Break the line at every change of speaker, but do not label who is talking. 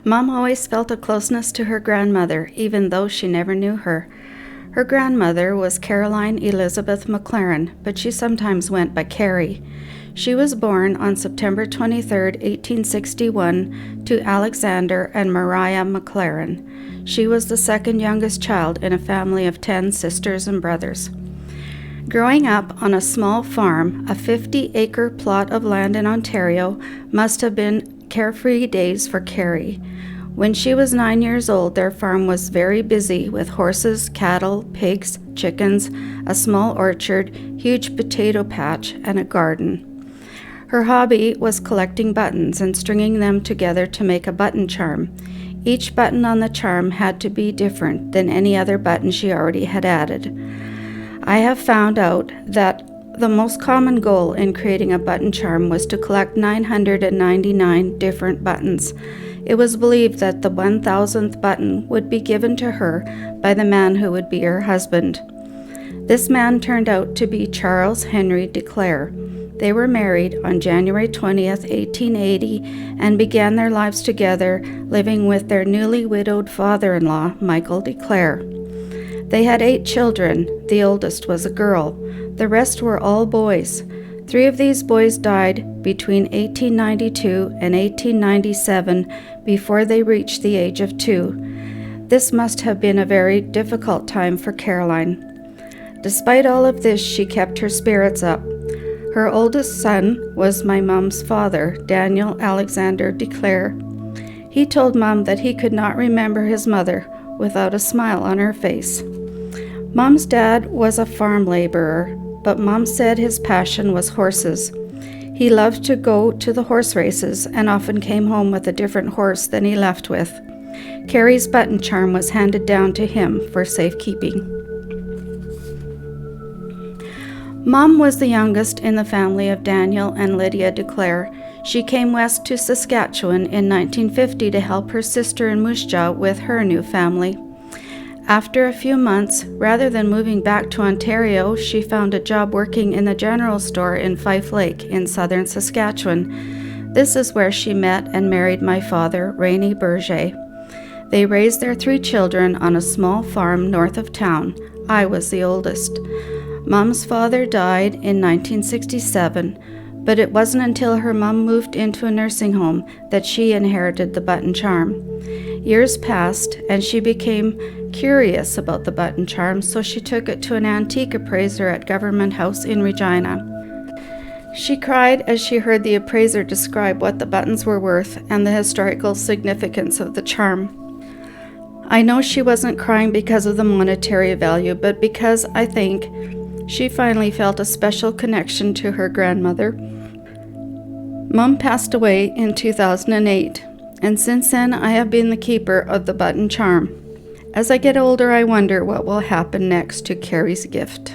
Mom always felt a closeness to her grandmother, even though she never knew her. Her grandmother was Caroline Elizabeth McLaren, but she sometimes went by Carrie. She was born on September 23, 1861, to Alexander and Mariah McLaren. She was the second youngest child in a family of 10 sisters and brothers. Growing up on a small farm, a 50-acre plot of land in Ontario must have been carefree days for Carrie. When she was 9 years old, their farm was very busy with horses, cattle, pigs, chickens, a small orchard, huge potato patch, and a garden. Her hobby was collecting buttons and stringing them together to make a button charm. Each button on the charm had to be different than any other button she already had added. I have found out that the most common goal in creating a button charm was to collect 999 different buttons. It was believed that the 1,000th button would be given to her by the man who would be her husband. This man turned out to be Charles Henry DeClaire. They were married on January 20th, 1880, and began their lives together, living with their newly widowed father-in-law, Michael DeClaire. They had 8 children. The oldest was a girl. The rest were all boys. 3 of these boys died between 1892 and 1897 before they reached the age of 2. This must have been a very difficult time for Caroline. Despite all of this, she kept her spirits up. Her oldest son was my mom's father, Daniel Alexander DeClaire. He told Mom that he could not remember his mother without a smile on her face. Mom's dad was a farm laborer, but Mom said his passion was horses. He loved to go to the horse races and often came home with a different horse than he left with. Carrie's button charm was handed down to him for safekeeping. Mom was the youngest in the family of Daniel and Lydia DeClaire. She came west to Saskatchewan in 1950 to help her sister in Moose Jaw with her new family. After a few months, rather than moving back to Ontario, she found a job working in the general store in Fife Lake in southern Saskatchewan. This is where she met and married my father, Rainey Berger. They raised their 3 children on a small farm north of town. I was the oldest. Mom's father died in 1967, but it wasn't until her mom moved into a nursing home that she inherited the button charm. Years passed, and she became curious about the button charm, so she took it to an antique appraiser at Government House in Regina. She cried as she heard the appraiser describe what the buttons were worth and the historical significance of the charm. I know she wasn't crying because of the monetary value, but because I think she finally felt a special connection to her grandmother. Mom passed away in 2008, and since then I have been the keeper of the button charm. As I get older, I wonder what will happen next to Carrie's gift.